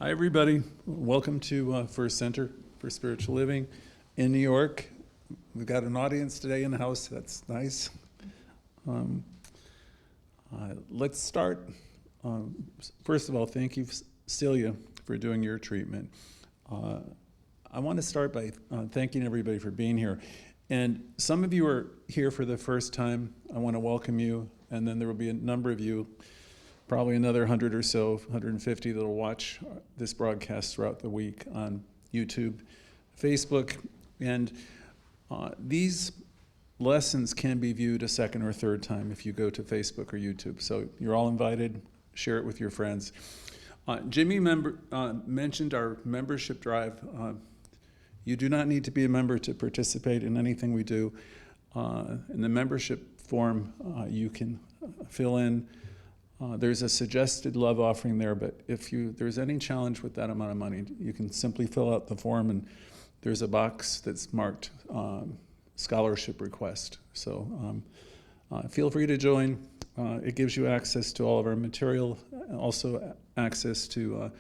Hi, everybody. Welcome to First Center for Spiritual Living in New York. We've got an audience today in the house. That's nice. Let's start. First of all, thank you, Celia, for doing your treatment. I want to start by thanking everybody for being here. And some of you are here for the first time. I want to welcome you. And then there will be a number of you, probably another 100 or so, 150 that'll watch this broadcast throughout the week on YouTube, Facebook. And these lessons can be viewed a second or third time if you go to Facebook or YouTube. So you're all invited. Share it with your friends. Jimmy mentioned our membership drive. You do not need to be a member to participate in anything we do. In the membership form, you can fill in. There's a suggested love offering there, but if there's any challenge with that amount of money, you can simply fill out the form, and there's a box that's marked scholarship request. So feel free to join. It gives you access to all of our material, also access to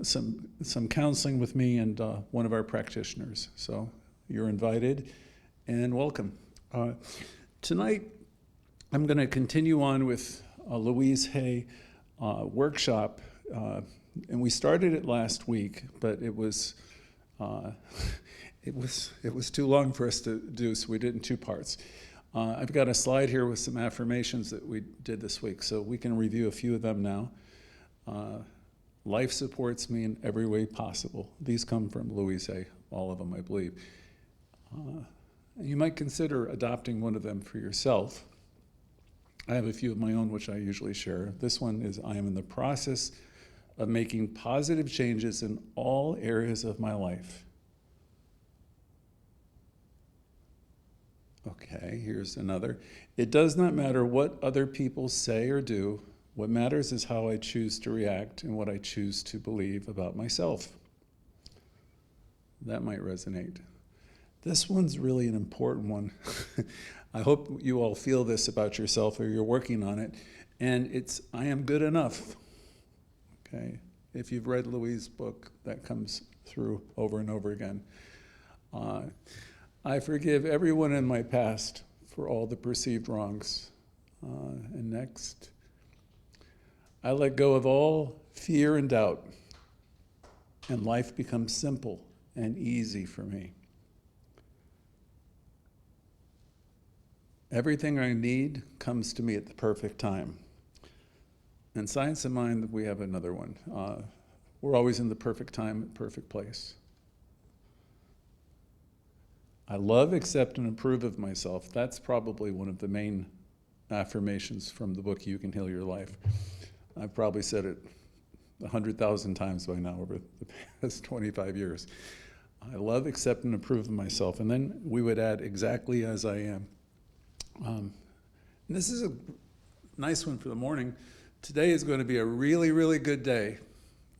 some counseling with me and one of our practitioners. So you're invited and welcome. Tonight, I'm going to continue on with Louise Hay workshop, and we started it last week, but it was too long for us to do, so we did it in two parts. I've got a slide here with some affirmations that we did this week, so we can review a few of them now. Life supports me in every way possible. These come from Louise Hay, all of them, I believe. You might consider adopting one of them for yourself. I have a few of my own, which I usually share. This one is, I am in the process of making positive changes in all areas of my life. Okay, here's another. It does not matter what other people say or do. What matters is how I choose to react and what I choose to believe about myself. That might resonate. This one's really an important one. I hope you all feel this about yourself, or you're working on it. And it's, I am good enough. Okay. If you've read Louise's book, that comes through over and over again. I forgive everyone in my past for all the perceived wrongs. And next, I let go of all fear and doubt, and life becomes simple and easy for me. Everything I need comes to me at the perfect time. In Science of Mind, we have another one. We're always in the perfect time, perfect place. I love, accept, and approve of myself. That's probably one of the main affirmations from the book, You Can Heal Your Life. I've probably said it 100,000 times by now over the past 25 years. I love, accept, and approve of myself. And then we would add, exactly as I am. And this is a nice one for the morning. Today is going to be a really, really good day.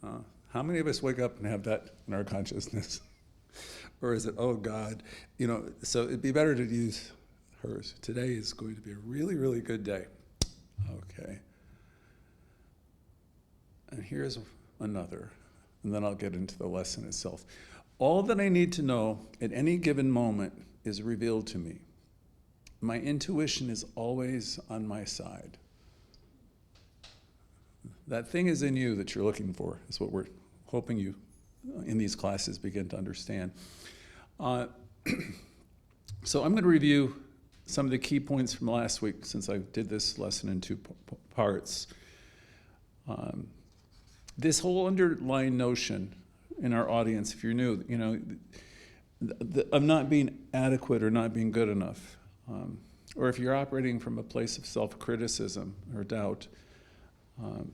How many of us wake up and have that in our consciousness? Or is it, oh God? So it'd be better to use hers. Today is going to be a really, really good day. Okay. And here's another, and then I'll get into the lesson itself. All that I need to know at any given moment is revealed to me. My intuition is always on my side. That thing is in you that you're looking for, is what we're hoping you in these classes begin to understand. So I'm going to review some of the key points from last week, since I did this lesson in two parts. This whole underlying notion in our audience, if you're new, of not being adequate or not being good enough. Or if you're operating from a place of self-criticism or doubt, or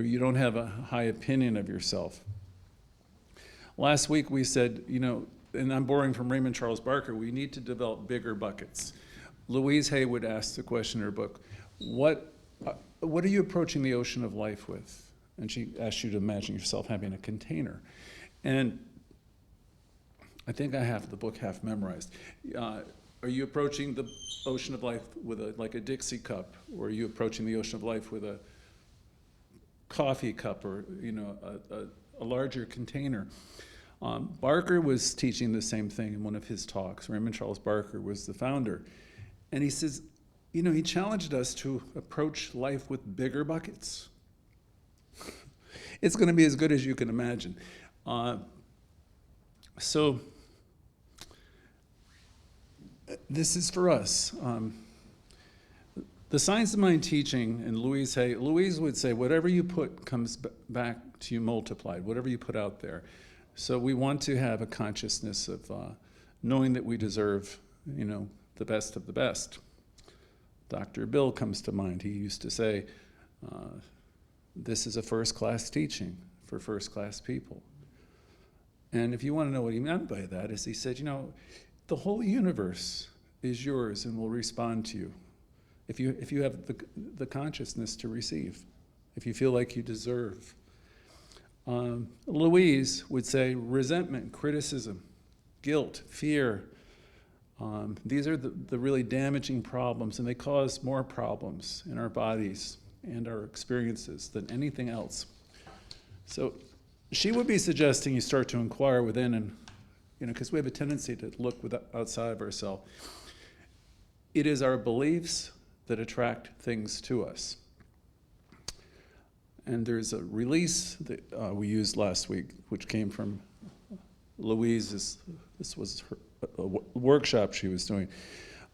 you don't have a high opinion of yourself. Last week we said, and I'm borrowing from Raymond Charles Barker, we need to develop bigger buckets. Louise Hay would ask the question in her book, what are you approaching the ocean of life with? And she asked you to imagine yourself having a container. And I think I have the book half memorized. Are you approaching the ocean of life with like a Dixie cup? Or are you approaching the ocean of life with a coffee cup or a larger container. Barker was teaching the same thing in one of his talks. Raymond Charles Barker was the founder. And he says, he challenged us to approach life with bigger buckets. It's going to be as good as you can imagine. So this is for us. The science of mind teaching, and Louise would say, whatever you put comes back to you multiplied, whatever you put out there. So we want to have a consciousness of knowing that we deserve, the best of the best. Dr. Bill comes to mind. He used to say, this is a first-class teaching for first-class people. And if you want to know what he meant by that, is he said, the whole universe is yours and will respond to you if you have the consciousness to receive, if you feel like you deserve. Louise would say resentment, criticism, guilt, fear. These are the really damaging problems, and they cause more problems in our bodies and our experiences than anything else. So she would be suggesting you start to inquire within, and because we have a tendency to look outside of ourselves. It is our beliefs that attract things to us. And there's a release that we used last week, which came from Louise's. This was a workshop she was doing.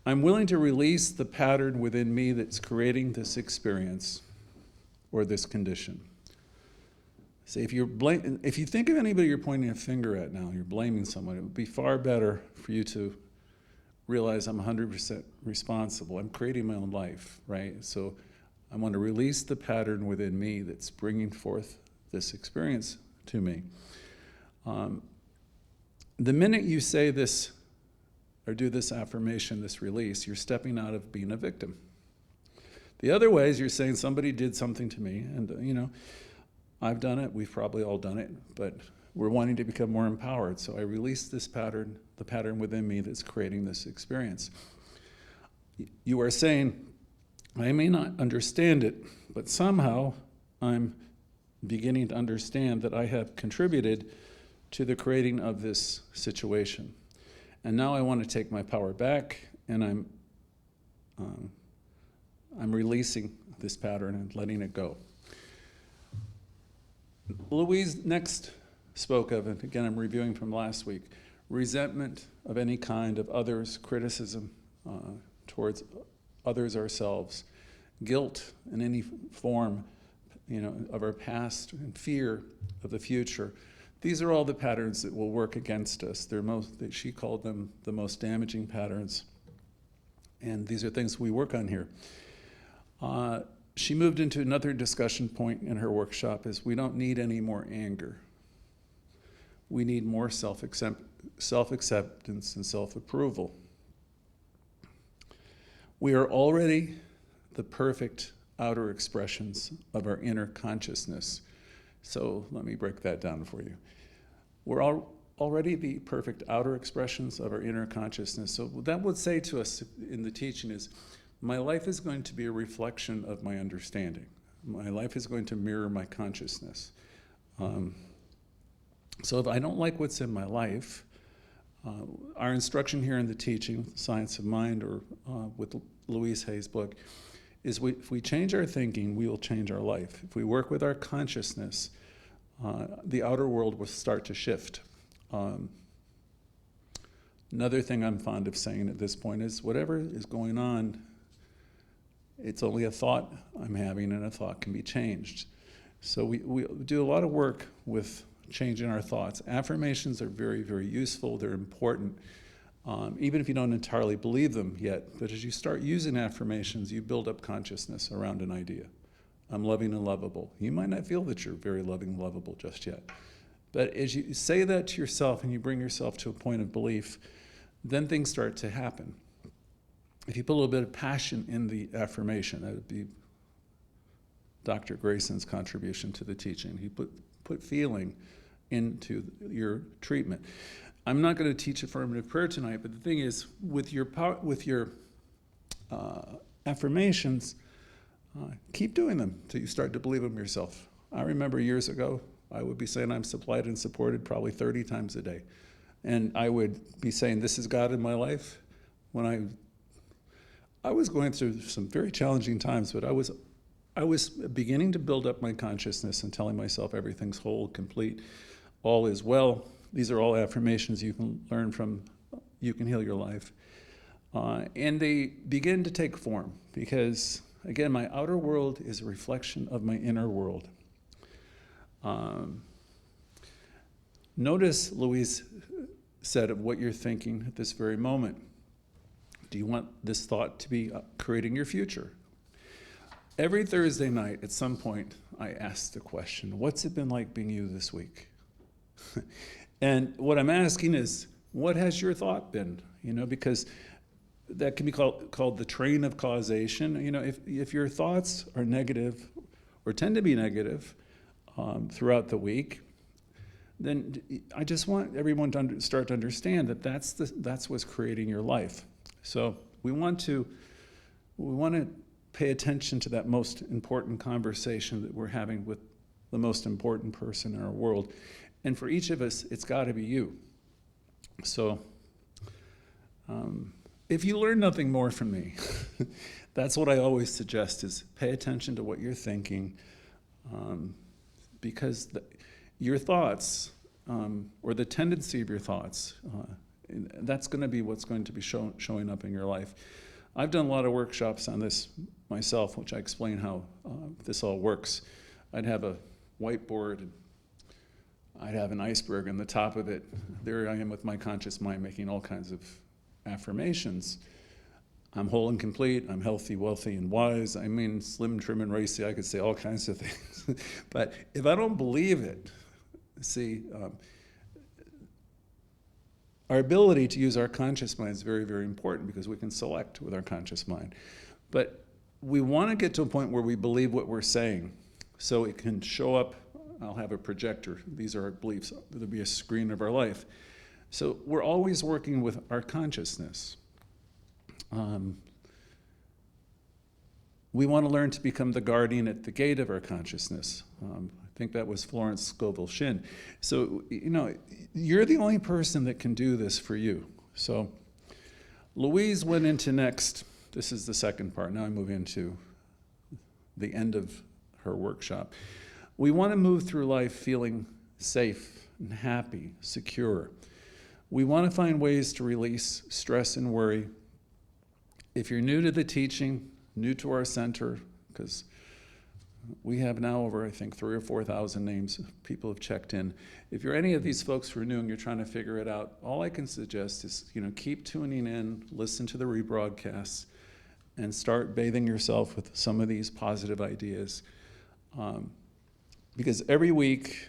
I'm willing to release the pattern within me that's creating this experience or this condition. Say, if you think of anybody you're pointing a finger at now, you're blaming someone, it would be far better for you to realize I'm 100% responsible. I'm creating my own life, right? So I want to release the pattern within me that's bringing forth this experience to me. The minute you say this or do this affirmation, this release, you're stepping out of being a victim. The other way is you're saying somebody did something to me, and I've done it, we've probably all done it, but we're wanting to become more empowered. So I release this pattern, the pattern within me that's creating this experience. You are saying, I may not understand it, but somehow I'm beginning to understand that I have contributed to the creating of this situation. And now I want to take my power back, and I'm releasing this pattern and letting it go. Louise next spoke of, and again I'm reviewing from last week, resentment of any kind of others, criticism towards others, ourselves, guilt in any form, of our past, and fear of the future. These are all the patterns that will work against us. She called them the most damaging patterns. And these are things we work on here. She moved into another discussion point in her workshop is we don't need any more anger. We need more self-acceptance and self-approval. We are already the perfect outer expressions of our inner consciousness. So let me break that down for you. We're already the perfect outer expressions of our inner consciousness. So what that would say to us in the teaching is, my life is going to be a reflection of my understanding. My life is going to mirror my consciousness. So if I don't like what's in my life, our instruction here in the teaching, Science of Mind, or with Louise Hay's book, is if we change our thinking, we will change our life. If we work with our consciousness, the outer world will start to shift. Another thing I'm fond of saying at this point is whatever is going on, it's only a thought I'm having, and a thought can be changed. So we do a lot of work with changing our thoughts. Affirmations are very, very useful. They're important, even if you don't entirely believe them yet. But as you start using affirmations, you build up consciousness around an idea. I'm loving and lovable. You might not feel that you're very loving and lovable just yet. But as you say that to yourself and you bring yourself to a point of belief, then things start to happen. If you put a little bit of passion in the affirmation, that would be Dr. Grayson's contribution to the teaching. He put feeling into your treatment. I'm not going to teach affirmative prayer tonight, but the thing is, with your affirmations, keep doing them till you start to believe them yourself. I remember years ago, I would be saying I'm supplied and supported probably 30 times a day. And I would be saying, this is God in my life. When I was going through some very challenging times, but I was beginning to build up my consciousness and telling myself everything's whole, complete, all is well. These are all affirmations you can learn from, You Can Heal Your Life. And they begin to take form because, again, my outer world is a reflection of my inner world. Notice Louise said of what you're thinking at this very moment. Do you want this thought to be creating your future? Every Thursday night, at some point, I ask the question, what's it been like being you this week? And what I'm asking is, what has your thought been? Because that can be called the train of causation. If your thoughts are negative or tend to be negative throughout the week, then I just want everyone to start to understand that that's what's creating your life. So we want to pay attention to that most important conversation that we're having with the most important person in our world. And for each of us, it's got to be you. So if you learn nothing more from me, that's what I always suggest is pay attention to what you're thinking, because your thoughts, or the tendency of your thoughts, that's going to be what's going to be showing up in your life. I've done a lot of workshops on this myself, which I explain how this all works. I'd have a whiteboard, and I'd have an iceberg on the top of it. There I am with my conscious mind making all kinds of affirmations. I'm whole and complete, I'm healthy, wealthy, and wise. I mean, slim, trim, and racy. I could say all kinds of things. But if I don't believe it, see, our ability to use our conscious mind is very, very important because we can select with our conscious mind. But we want to get to a point where we believe what we're saying so it can show up. I'll have a projector. These are our beliefs. There'll be a screen of our life. So we're always working with our consciousness. We want to learn to become the guardian at the gate of our consciousness. I think that was Florence Scovel Shinn. So, you're the only person that can do this for you. So Louise went into next. This is the second part. Now I move into the end of her workshop. We want to move through life feeling safe and happy, secure. We want to find ways to release stress and worry. If you're new to the teaching, new to our center, because we have now over, I think, 3,000 or 4,000 names. People have checked in. If you're any of these folks who are new and you're trying to figure it out, all I can suggest is, keep tuning in, listen to the rebroadcasts, and start bathing yourself with some of these positive ideas. Because every week,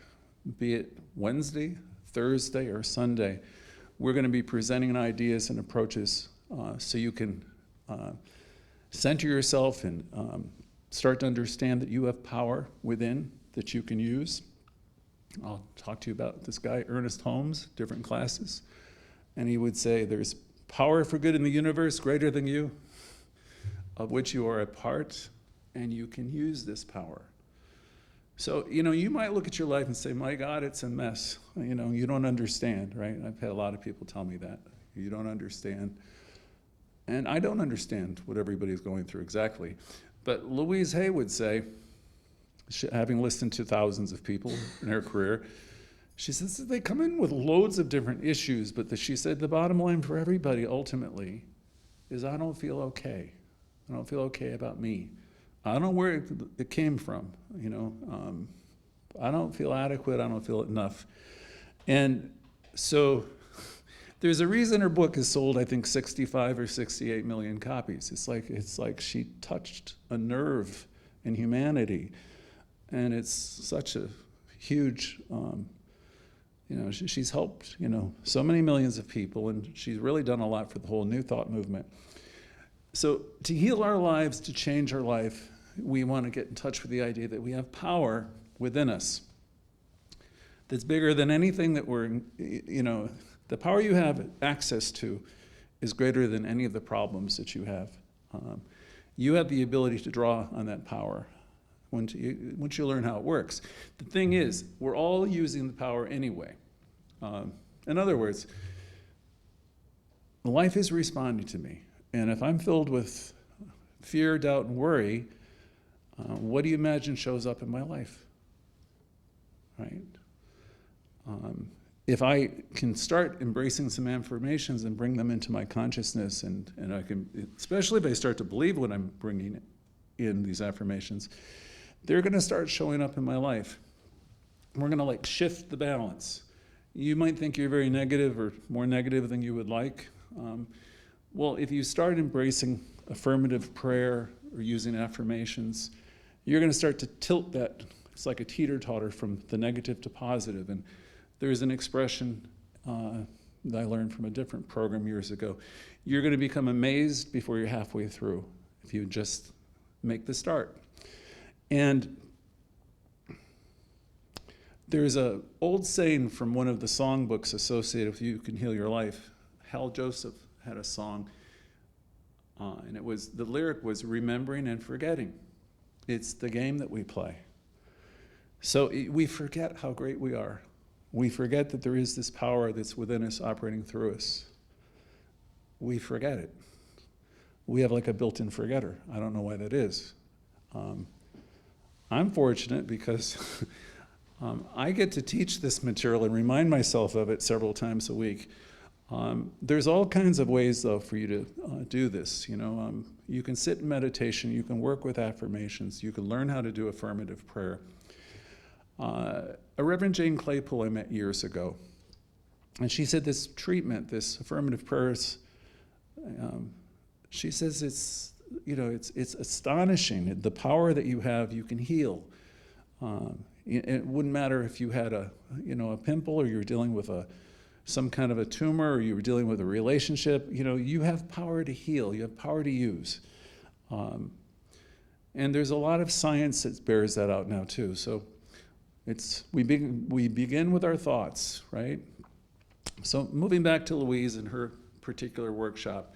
be it Wednesday, Thursday, or Sunday, we're going to be presenting ideas and approaches so you can center yourself and start to understand that you have power within that you can use. I'll talk to you about this guy, Ernest Holmes, different classes. And he would say, there's power for good in the universe greater than you, of which you are a part, and you can use this power. So, you might look at your life and say, my God, it's a mess. You don't understand, right? I've had a lot of people tell me that. You don't understand. And I don't understand what everybody's going through exactly. But Louise Hay would say, having listened to thousands of people in her career, she says that they come in with loads of different issues, but she said the bottom line for everybody ultimately is I don't feel okay. I don't feel okay about me. I don't know where it came from, I don't feel adequate, I don't feel enough. And so there's a reason her book has sold, I think, 65 or 68 million copies. It's like she touched a nerve in humanity. And it's such a huge, she's helped, so many millions of people, and she's really done a lot for the whole New Thought movement. So to heal our lives, to change our life, we want to get in touch with the idea that we have power within us that's bigger than anything that we're, the power you have access to is greater than any of the problems that you have. You have the ability to draw on that power. once you learn how it works. The thing is, we're all using the power anyway. In other words, life is responding to me. And if I'm filled with fear, doubt, and worry, what do you imagine shows up in my life? Right? If I can start embracing some affirmations and bring them into my consciousness, and I can, especially if I start to believe what I'm bringing in these affirmations, they're going to start showing up in my life. We're going to shift the balance. You might think you're very negative or more negative than you would like. Well, if you start embracing affirmative prayer or using affirmations, you're going to start to tilt that. It's like a teeter-totter from the negative to positive. And there's an expression that I learned from a different program years ago. You're going to become amazed before you're halfway through if you just make the start. And there's an old saying from one of the songbooks associated with You Can Heal Your Life. Hal Joseph had a song, and the lyric was remembering and forgetting. It's the game that we play. So we forget how great we are. We forget that there is this power that's within us operating through us. We forget it. We have like a built-in forgetter. I don't know why that is. I'm fortunate because I get to teach this material and remind myself of it several times a week. There's all kinds of ways, though, for you to do this. You can sit in meditation, you can work with affirmations, you can learn how to do affirmative prayer. A Reverend Jane Claypool I met years ago, and she said this treatment, this affirmative prayers, she says it's astonishing the power that you have. You can heal. It wouldn't matter if you had a pimple, or you were dealing with some kind of a tumor, or you were dealing with a relationship. You have power to heal. You have power to use. And there's a lot of science that bears that out now too. So we begin with our thoughts, right? So moving back to Louise and her particular workshop,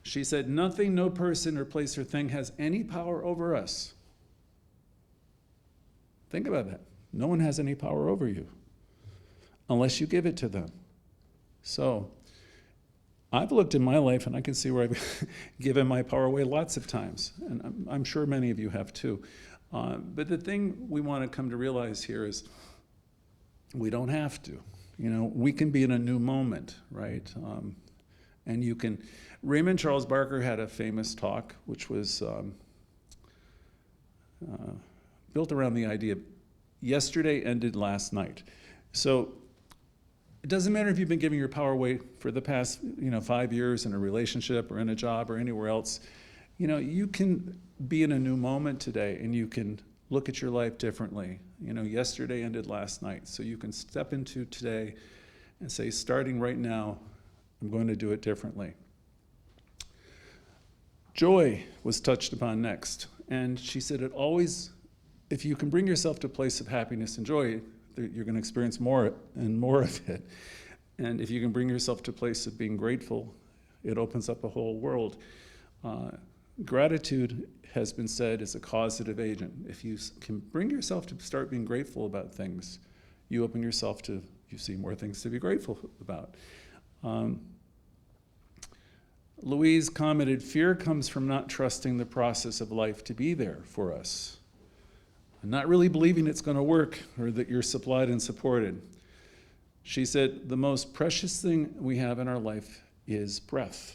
she said, nothing, no person or place or thing has any power over us. Think about that. No one has any power over you unless you give it to them. So I've looked in my life and I can see where I've given my power away lots of times. And I'm sure many of you have too. But the thing we want to come to realize here is we don't have to. We can be in a new moment, right? And you can. Raymond Charles Barker had a famous talk, which was built around the idea of yesterday ended last night. So it doesn't matter if you've been giving your power away for the past 5 years in a relationship or in a job or anywhere else. You can be in a new moment today, and you can look at your life differently. Yesterday ended last night. So you can step into today and say, starting right now, I'm going to do it differently. Joy was touched upon next. And she said if you can bring yourself to a place of happiness and joy, you're going to experience more and more of it. And if you can bring yourself to a place of being grateful, it opens up a whole world. Gratitude has been said is a causative agent. If you can bring yourself to start being grateful about things, you open yourself to, you see more things to be grateful about. Louise commented, fear comes from not trusting the process of life to be there for us. And not really believing it's going to work or that you're supplied and supported. She said, the most precious thing we have in our life is breath.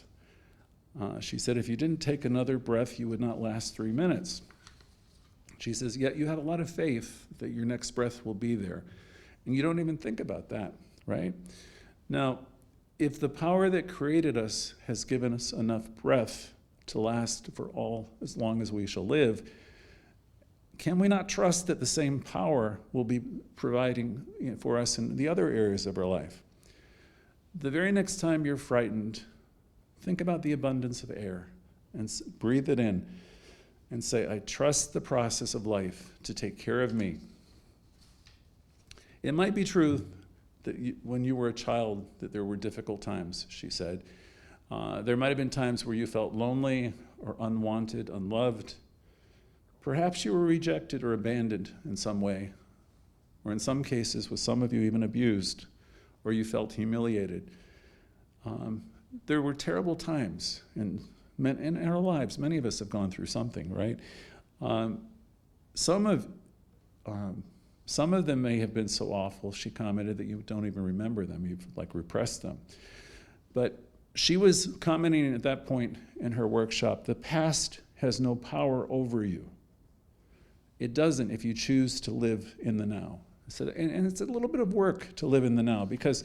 She said, if you didn't take another breath, you would not last 3 minutes. She says, yet you have a lot of faith that your next breath will be there. And you don't even think about that, right? Now, if the power that created us has given us enough breath to last for as long as we shall live, can we not trust that the same power will be providing for us in the other areas of our life? The very next time you're frightened, think about the abundance of air and breathe it in and say, I trust the process of life to take care of me. It might be true that when you were a child that there were difficult times, she said. There might have been times where you felt lonely or unwanted, unloved. Perhaps you were rejected or abandoned in some way, or in some cases, with some of you even abused, or you felt humiliated. There were terrible times in our lives. Many of us have gone through something, right? Some of them may have been so awful, she commented, that you don't even remember them. You've repressed them. But she was commenting at that point in her workshop, the past has no power over you. It doesn't if you choose to live in the now. So, and it's a little bit of work to live in the now, because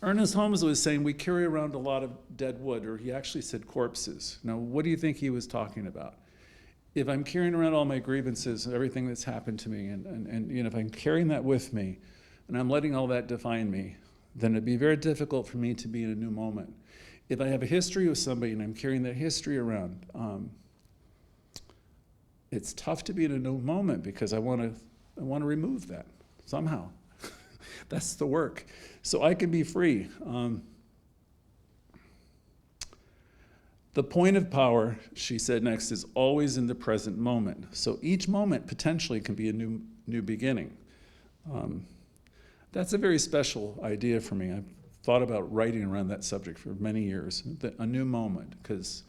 Ernest Holmes was saying we carry around a lot of dead wood, or he actually said corpses. Now, what do you think he was talking about? If I'm carrying around all my grievances and everything that's happened to me, and if I'm carrying that with me, and I'm letting all that define me, then it'd be very difficult for me to be in a new moment. If I have a history with somebody and I'm carrying that history around, it's tough to be in a new moment, because I want to remove that somehow. That's the work. So I can be free. The point of power, she said next, is always in the present moment. So each moment potentially can be a new beginning. That's a very special idea for me. I've thought about writing around that subject for many years, a new moment, because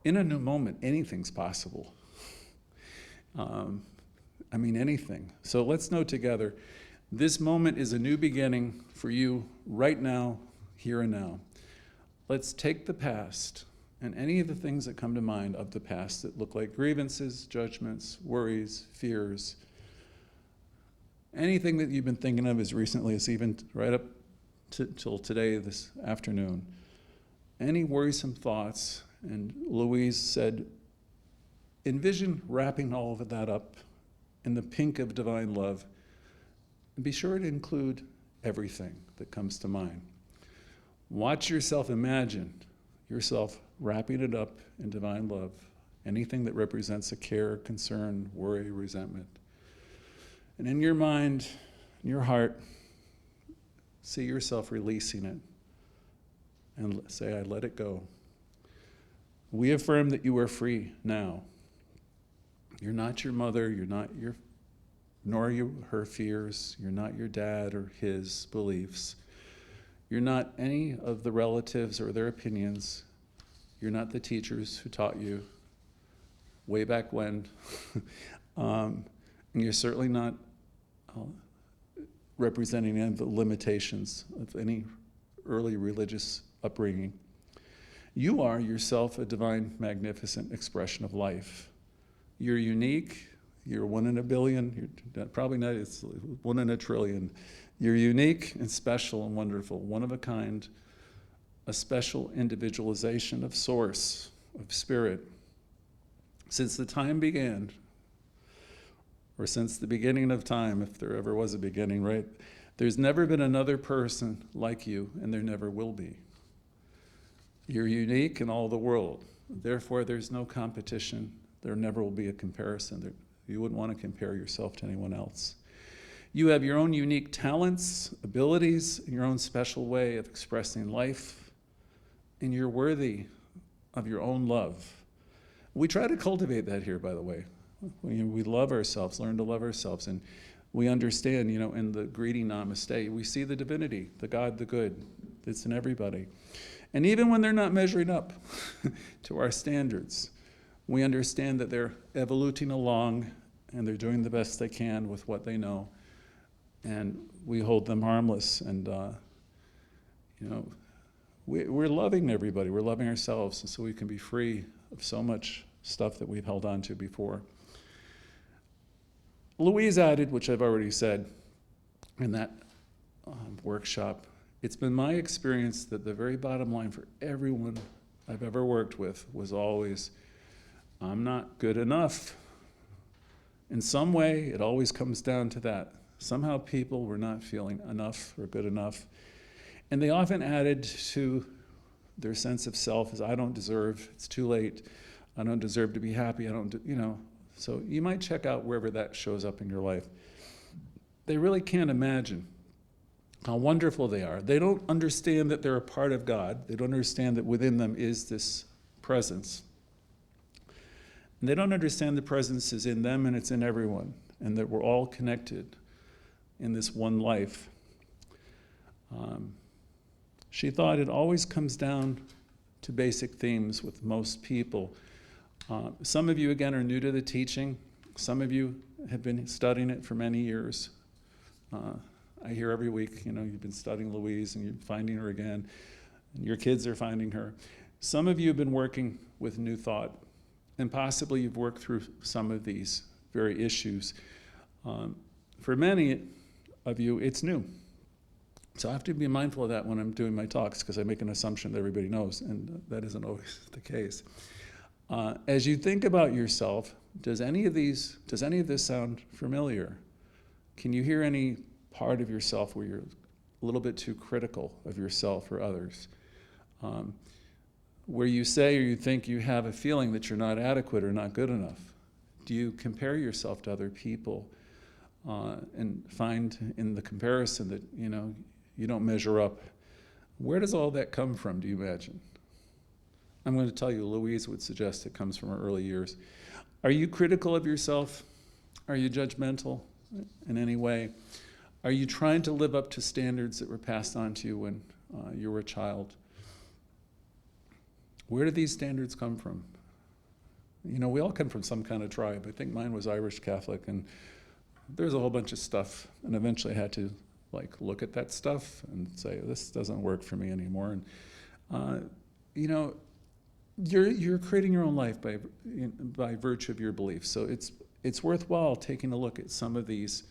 in a new moment, anything's possible. Anything. So let's know together, this moment is a new beginning for you right now, here and now. Let's take the past and any of the things that come to mind of the past that look like grievances, judgments, worries, fears, anything that you've been thinking of as recently as even right up till today, this afternoon, any worrisome thoughts. And Louise said, envision wrapping all of that up in the pink of divine love, and be sure to include everything that comes to mind. Watch yourself, imagine yourself wrapping it up in divine love, anything that represents a care, concern, worry, resentment. And in your mind, in your heart, see yourself releasing it and say, I let it go. We affirm that you are free now. You're not your mother, nor are you her fears. You're not your dad or his beliefs. You're not any of the relatives or their opinions. You're not the teachers who taught you way back when. And you're certainly not representing any of the limitations of any early religious upbringing. You are yourself a divine, magnificent expression of life. You're unique. You're 1 in a billion. You're probably not, it's 1 in a trillion. You're unique and special and wonderful, one of a kind, a special individualization of source, of spirit. Since the time began, or since the beginning of time, if there ever was a beginning, right? There's never been another person like you, and there never will be. You're unique in all the world. Therefore, there's no competition. There never will be a comparison. You wouldn't want to compare yourself to anyone else. You have your own unique talents, abilities, and your own special way of expressing life, and you're worthy of your own love. We try to cultivate that here, by the way. We love ourselves, learn to love ourselves, and we understand, in the greeting namaste, we see the divinity, the God, the good, that's in everybody. And even when they're not measuring up to our standards, we understand that they're evoluting along and they're doing the best they can with what they know. And we hold them harmless. And, we're loving everybody. We're loving ourselves. And so we can be free of so much stuff that we've held on to before. Louise added, which I've already said in that workshop, it's been my experience that the very bottom line for everyone I've ever worked with was always, I'm not good enough. In some way, it always comes down to that. Somehow people were not feeling enough or good enough. And they often added to their sense of self as, I don't deserve, it's too late, I don't deserve to be happy, So you might check out wherever that shows up in your life. They really can't imagine how wonderful they are. They don't understand that they're a part of God. They don't understand that within them is this presence. And they don't understand the presence is in them and it's in everyone, and that we're all connected in this one life. She thought it always comes down to basic themes with most people. Some of you, again, are new to the teaching. Some of you have been studying it for many years. I hear every week, you've been studying Louise and you're finding her again, and your kids are finding her. Some of you have been working with new thought, and possibly you've worked through some of these very issues. For many of you, it's new. So I have to be mindful of that when I'm doing my talks, because I make an assumption that everybody knows, and that isn't always the case. As you think about yourself, does any of this sound familiar? Can you hear any part of yourself where you're a little bit too critical of yourself or others? Where you say or you think you have a feeling that you're not adequate or not good enough? Do you compare yourself to other people and find in the comparison that, you don't measure up? Where does all that come from, do you imagine? I'm going to tell you, Louise would suggest it comes from her early years. Are you critical of yourself? Are you judgmental in any way? Are you trying to live up to standards that were passed on to you when you were a child? Where do these standards come from? We all come from some kind of tribe. I think mine was Irish Catholic, and there's a whole bunch of stuff, and eventually I had to look at that stuff and say, this doesn't work for me anymore. And you're creating your own life by virtue of your beliefs. So it's worthwhile taking a look at some of these.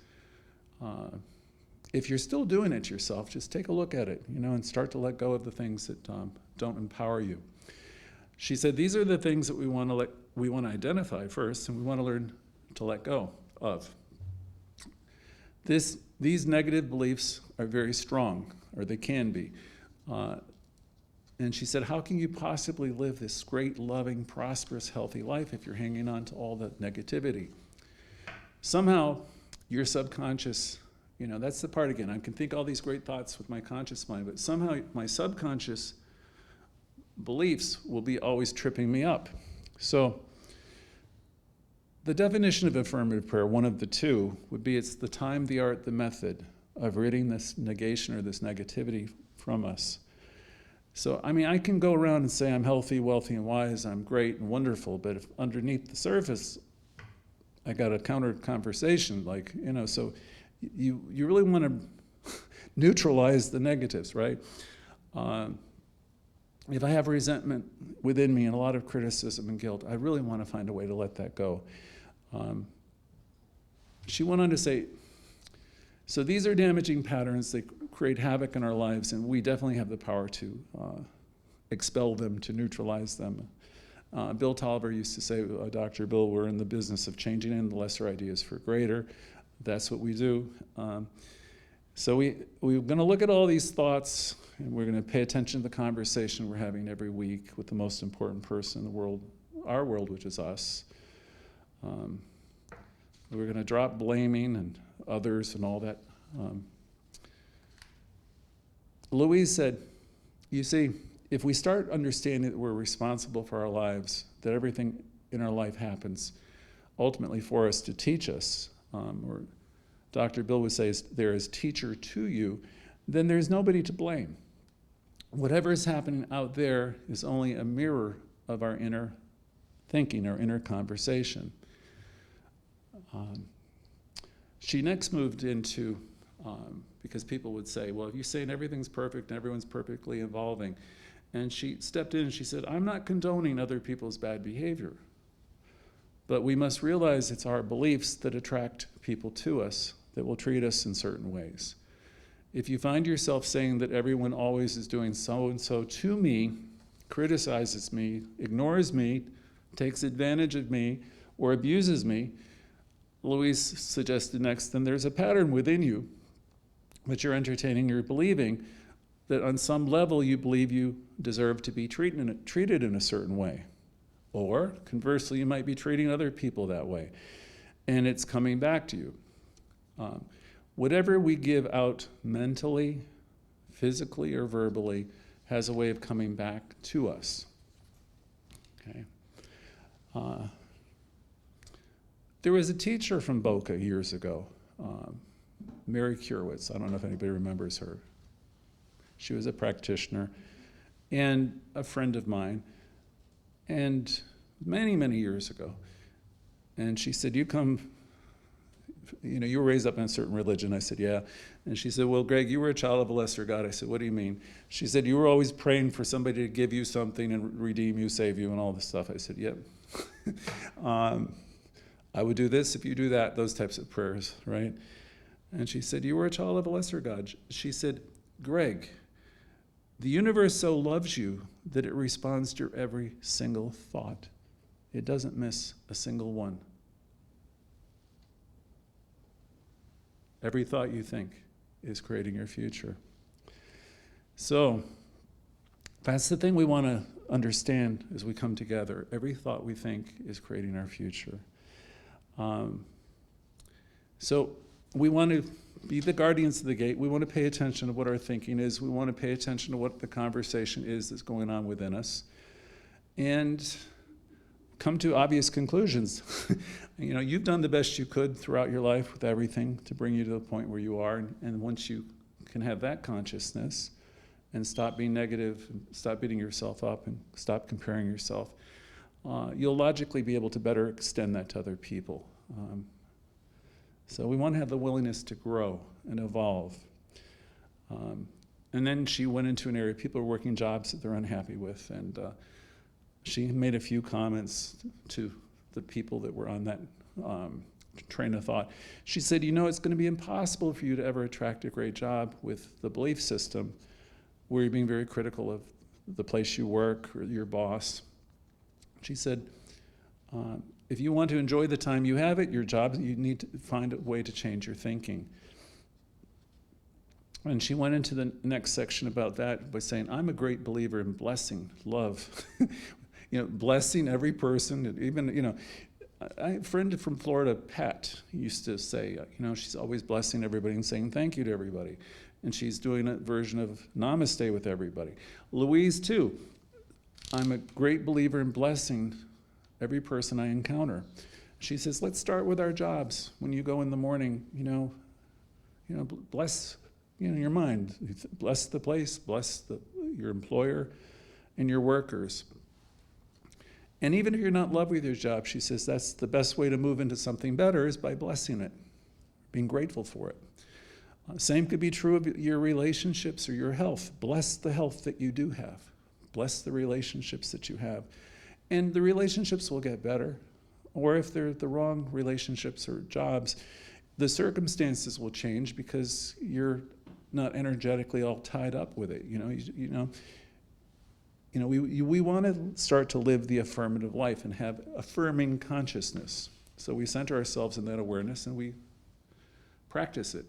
If you're still doing it yourself, just take a look at it, and start to let go of the things that don't empower you. She said these are the things that we want to identify first, and we want to learn to let go of. These negative beliefs are very strong, or they can be. And she said, how can you possibly live this great, loving, prosperous, healthy life if you're hanging on to all the negativity? Somehow, your subconscious, that's the part again. I can think all these great thoughts with my conscious mind, but somehow my subconscious beliefs will be always tripping me up. So the definition of affirmative prayer, one of the two, would be it's the time, the art, the method of ridding this negation or this negativity from us. So, I can go around and say I'm healthy, wealthy, and wise, I'm great and wonderful, but if underneath the surface, I got a counter conversation, so you really want to neutralize the negatives, right? If I have resentment within me and a lot of criticism and guilt, I really want to find a way to let that go. She went on to say, so these are damaging patterns. They create havoc in our lives, and we definitely have the power to expel them, to neutralize them. Bill Tolliver used to say, Dr. Bill, we're in the business of changing in the lesser ideas for greater. That's what we do. So we're going to look at all these thoughts, and we're going to pay attention to the conversation we're having every week with the most important person in the world, our world, which is us. We're going to drop blaming and others and all that. Louise said, you see, if we start understanding that we're responsible for our lives, that everything in our life happens ultimately for us to teach us, or Dr. Bill would say there is teacher to you, then there's nobody to blame. Whatever is happening out there is only a mirror of our inner thinking, our inner conversation. She next moved into, because people would say, well, if you're saying everything's perfect and everyone's perfectly evolving, and she stepped in and she said, I'm not condoning other people's bad behavior, but we must realize it's our beliefs that attract people to us, that will treat us in certain ways. If you find yourself saying that everyone always is doing so-and-so to me, criticizes me, ignores me, takes advantage of me, or abuses me, Louise suggested next, then there's a pattern within you that you're entertaining, you're believing that on some level you believe you deserve to be treated in a certain way. Or conversely, you might be treating other people that way. And it's coming back to you. Whatever we give out mentally, physically, or verbally has a way of coming back to us. Okay. There was a teacher from Boca years ago, Mary Curewitz. I don't know if anybody remembers her. She was a practitioner and a friend of mine, and many, many years ago. And she said, you were raised up in a certain religion. I said, yeah. And she said, well, Greg, you were a child of a lesser God. I said, what do you mean? She said, you were always praying for somebody to give you something and redeem you, save you, and all this stuff. I said, yep. I would do this if you do that, those types of prayers, right? And she said, you were a child of a lesser God. She said, Greg, the universe so loves you that it responds to your every single thought. It doesn't miss a single one. Every thought you think is creating your future. So that's the thing we want to understand as we come together. Every thought we think is creating our future. So we want to be the guardians of the gate. We want to pay attention to what our thinking is. We want to pay attention to what the conversation is that's going on within us. And come to obvious conclusions. You've done the best you could throughout your life with everything to bring you to the point where you are. And once you can have that consciousness and stop being negative, and stop beating yourself up, and stop comparing yourself, you'll logically be able to better extend that to other people. So we want to have the willingness to grow and evolve. And then she went into an area, people are working jobs that they're unhappy with, and she made a few comments to the people that were on that train of thought. She said, it's going to be impossible for you to ever attract a great job with the belief system where you're being very critical of the place you work or your boss. She said, if you want to enjoy the time you have at your job, you need to find a way to change your thinking. And she went into the next section about that by saying, I'm a great believer in blessing, love. Blessing every person, even, a friend from Florida, Pat, used to say, she's always blessing everybody and saying thank you to everybody. And she's doing a version of namaste with everybody. Louise, too, I'm a great believer in blessing every person I encounter. She says, let's start with our jobs. When you go in the morning, bless, your mind. Bless the place, bless your employer and your workers. And even if you're not in love with your job, she says that's the best way to move into something better is by blessing it, being grateful for it. Same could be true of your relationships or your health. Bless the health that you do have. Bless the relationships that you have. And the relationships will get better. Or if they're the wrong relationships or jobs, the circumstances will change because you're not energetically all tied up with it. We want to start to live the affirmative life and have affirming consciousness. So we center ourselves in that awareness and we practice it.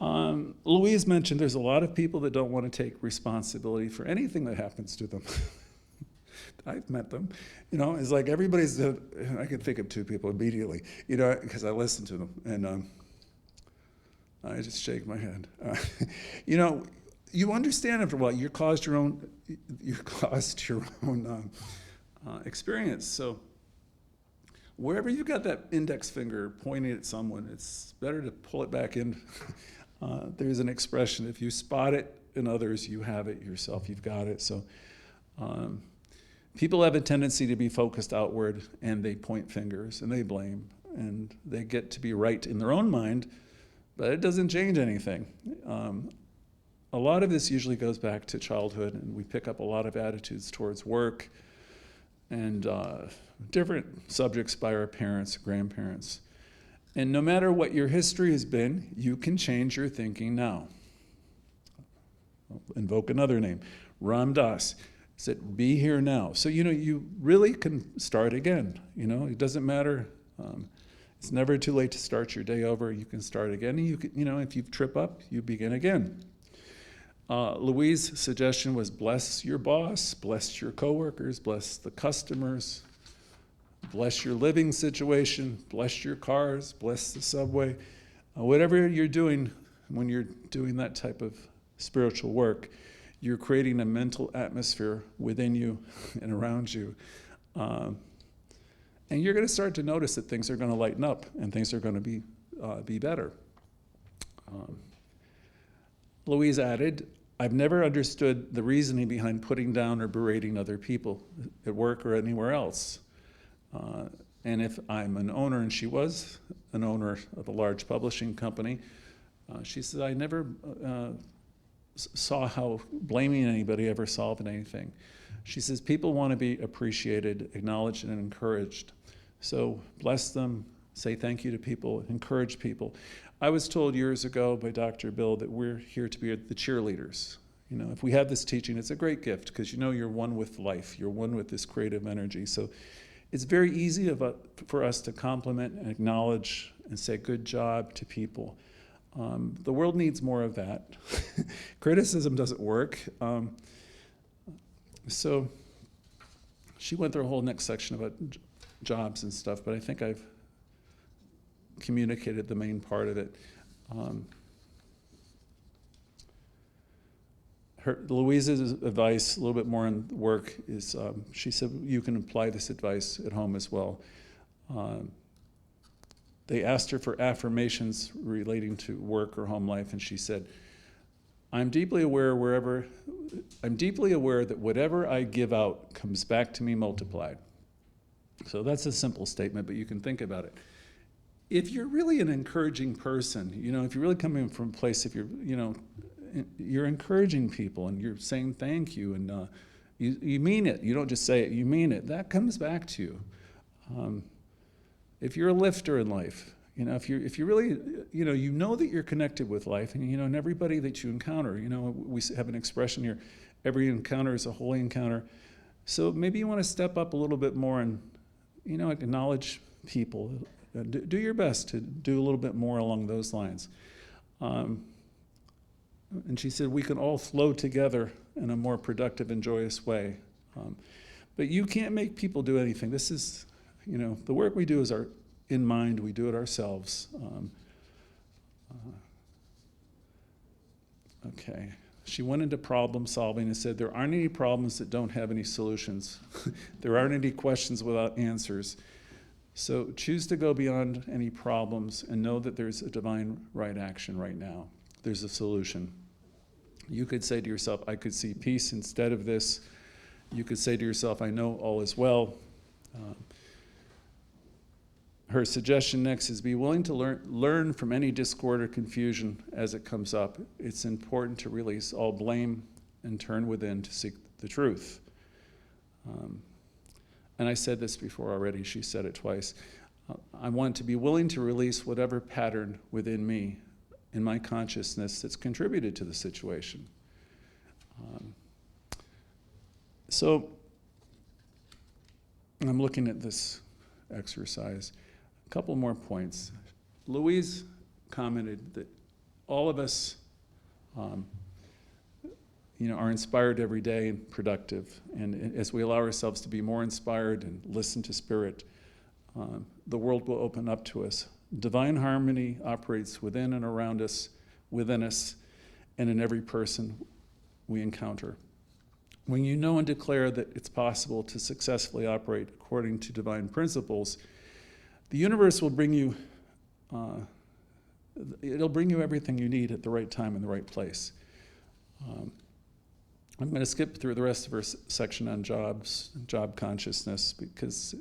Louise mentioned there's a lot of people that don't want to take responsibility for anything that happens to them. I've met them. It's like everybody's, I can think of two people immediately, because I listen to them and I just shake my head. You understand after a while, you caused your own experience. So wherever you've got that index finger pointing at someone, it's better to pull it back in. There's an expression, if you spot it in others, you have it yourself, you've got it. So people have a tendency to be focused outward and they point fingers and they blame and they get to be right in their own mind, but it doesn't change anything. A lot of this usually goes back to childhood, and we pick up a lot of attitudes towards work and different subjects by our parents, grandparents. And no matter what your history has been, you can change your thinking now. I'll invoke another name, Ram Dass said, be here now. So, you really can start again. It doesn't matter. It's never too late to start your day over. You can start again. And you can, if you trip up, you begin again. Louise's suggestion was bless your boss, bless your coworkers, bless the customers, bless your living situation, bless your cars, bless the subway. Whatever you're doing when you're doing that type of spiritual work, you're creating a mental atmosphere within you and around you. And you're going to start to notice that things are going to lighten up and things are going to be better. Louise added, I've never understood the reasoning behind putting down or berating other people at work or anywhere else. And if I'm an owner, and she was an owner of a large publishing company, she said, I never saw how blaming anybody ever solved anything. She says, people want to be appreciated, acknowledged, and encouraged. So bless them, say thank you to people, encourage people. I was told years ago by Dr. Bill that we're here to be the cheerleaders. You know, if we have this teaching, it's a great gift because you know you're one with life, you're one with this creative energy. So it's very easy for us to compliment and acknowledge and say good job to people. The world needs more of that. Criticism doesn't work. So she went through a whole next section about jobs and stuff, but I think I've communicated the main part of it. Louise's advice, a little bit more on work, is she said you can apply this advice at home as well. They asked her for affirmations relating to work or home life, and she said, I'm deeply aware that whatever I give out comes back to me multiplied. So that's a simple statement, but you can think about it. If you're really an encouraging person, you know, if you're really coming from a place, if you're encouraging people and you're saying thank you and you mean it, you don't just say it, you mean it, that comes back to you. If you're a lifter in life, you know, if you really, you know that you're connected with life, and and everybody that you encounter, we have an expression here, every encounter is a holy encounter. So maybe you want to step up a little bit more and, acknowledge people. Do your best to do a little bit more along those lines. And she said we can all flow together in a more productive and joyous way. But you can't make people do anything. This is, the work we do is in mind, we do it ourselves. Okay. She went into problem solving and said there aren't any problems that don't have any solutions. There aren't any questions without answers. So choose to go beyond any problems and know that there's a divine right action right now. There's a solution. You could say to yourself, I could see peace instead of this. You could say to yourself, I know all is well. Her suggestion next is be willing to learn from any discord or confusion as it comes up. It's important to release all blame and turn within to seek the truth. And I said this before already, she said it twice. I want to be willing to release whatever pattern within me, in my consciousness, that's contributed to the situation. So I'm looking at this exercise. A couple more points. Louise commented that all of us are inspired every day and productive. And as we allow ourselves to be more inspired and listen to Spirit, the world will open up to us. Divine harmony operates within and around us, within us, and in every person we encounter. When you know and declare that it's possible to successfully operate according to divine principles, the universe will bring you, it'll bring you everything you need at the right time in the right place. I'm going to skip through the rest of our section on job consciousness, because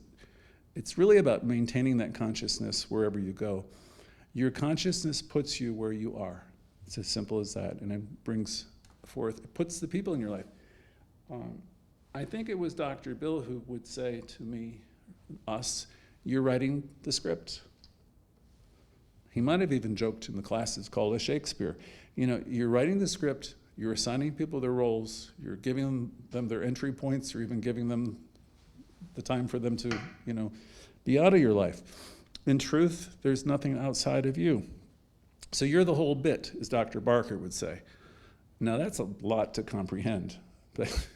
it's really about maintaining that consciousness wherever you go. Your consciousness puts you where you are. It's as simple as that, and it brings forth, it puts the people in your life. I think it was Dr. Bill who would say to me, us, you're writing the script. He might have even joked in the classes called a Shakespeare. You're writing the script, you're assigning people their roles, you're giving them their entry points, or even giving them the time for them to, be out of your life. In truth, there's nothing outside of you. So you're the whole bit, as Dr. Barker would say. Now that's a lot to comprehend. But,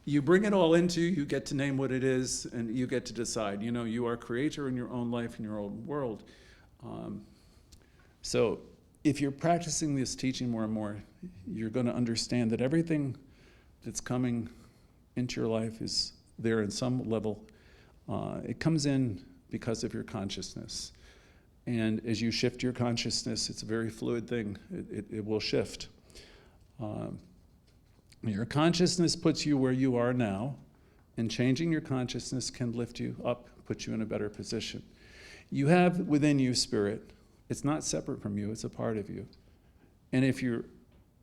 you bring it all into, you get to name what it is, and you get to decide. You are creator in your own life, in your own world. So if you're practicing this teaching more and more, you're going to understand that everything that's coming into your life is there in some level It comes in because of your consciousness. And as you shift your consciousness, it's a very fluid thing. It will shift. Your consciousness puts you where you are now, and changing your consciousness can lift you up, put you in a better position. You have within you spirit. It's not separate from you, it's a part of you. And if you're,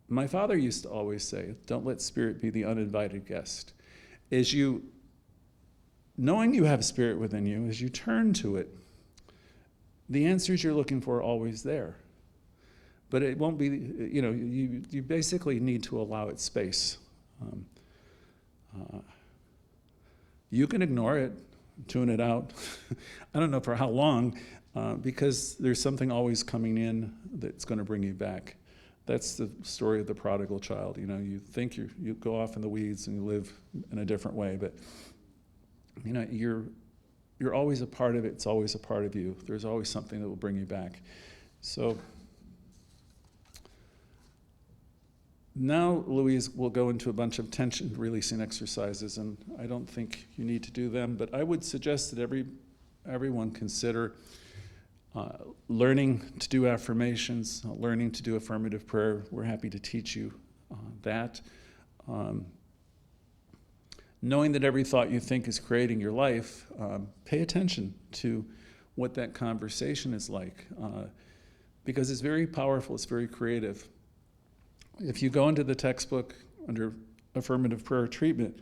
my father used to always say, don't let spirit be the uninvited guest. As you, knowing you have spirit within you, as you turn to it, the answers you're looking for are always there. But it won't be, you basically need to allow it space. You can ignore it, tune it out. I don't know for how long, because there's something always coming in that's going to bring you back. That's the story of the prodigal child. You think you go off in the weeds and you live in a different way, but you're always a part of it. It's always a part of you. There's always something that will bring you back. So now Louise will go into a bunch of tension releasing exercises, and I don't think you need to do them, but I would suggest that everyone consider learning to do affirmations, learning to do affirmative prayer. We're happy to teach you that. Knowing that every thought you think is creating your life, pay attention to what that conversation is like, because it's very powerful, it's very creative. If you go into the textbook under affirmative prayer treatment,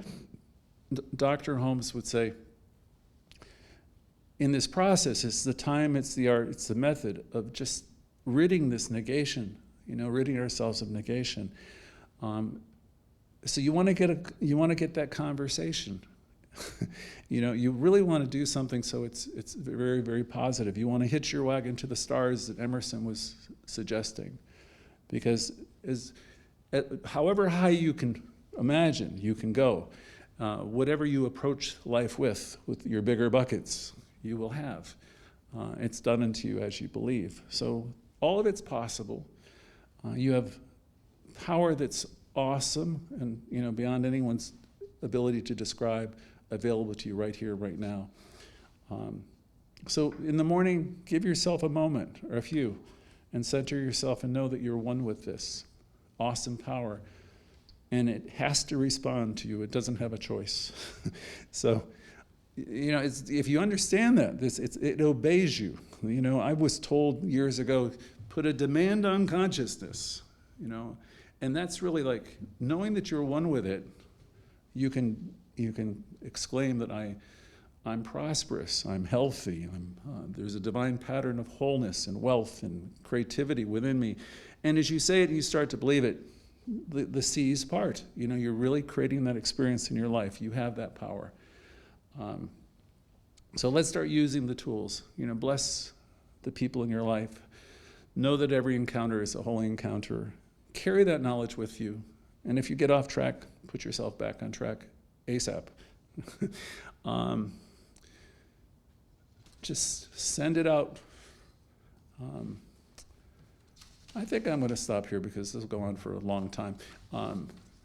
Dr. Holmes would say, in this process, it's the time, it's the art, it's the method of just ridding this negation, ridding ourselves of negation. So you want to get that conversation. You really want to do something so it's very, very positive. You want to hitch your wagon to the stars that Emerson was suggesting, because however high you can imagine, you can go. Whatever you approach life with your bigger buckets, you will have. It's done unto you as you believe. So all of it's possible. You have power that's awesome and beyond anyone's ability to describe, available to you right here, right now. So in the morning, give yourself a moment or a few and center yourself and know that you're one with this awesome power. And it has to respond to you. It doesn't have a choice. So, if you understand that, it obeys you. I was told years ago, put a demand on consciousness, and that's really like knowing that you're one with it. You can exclaim that I'm prosperous, I'm healthy, there's a divine pattern of wholeness and wealth and creativity within me. And as you say it and you start to believe it, the C's part. You're really creating that experience in your life. You have that power. So let's start using the tools. Bless the people in your life. Know that every encounter is a holy encounter. Carry that knowledge with you. And if you get off track, put yourself back on track ASAP. Just send it out. I think I'm going to stop here because this will go on for a long time.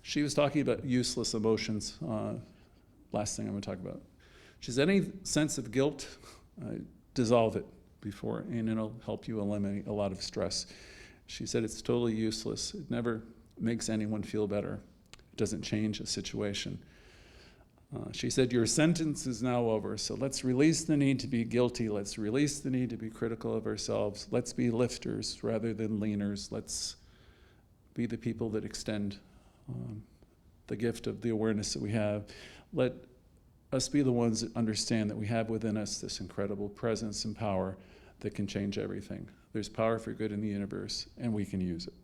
She was talking about useless emotions. Last thing I'm going to talk about. She says, any sense of guilt, dissolve it before, and it'll help you eliminate a lot of stress. She said it's totally useless. It never makes anyone feel better. It doesn't change a situation. She said, your sentence is now over, so let's release the need to be guilty. Let's release the need to be critical of ourselves. Let's be lifters rather than leaners. Let's be the people that extend the gift of the awareness that we have. Let us be the ones that understand that we have within us this incredible presence and power that can change everything. There's power for good in the universe, and we can use it.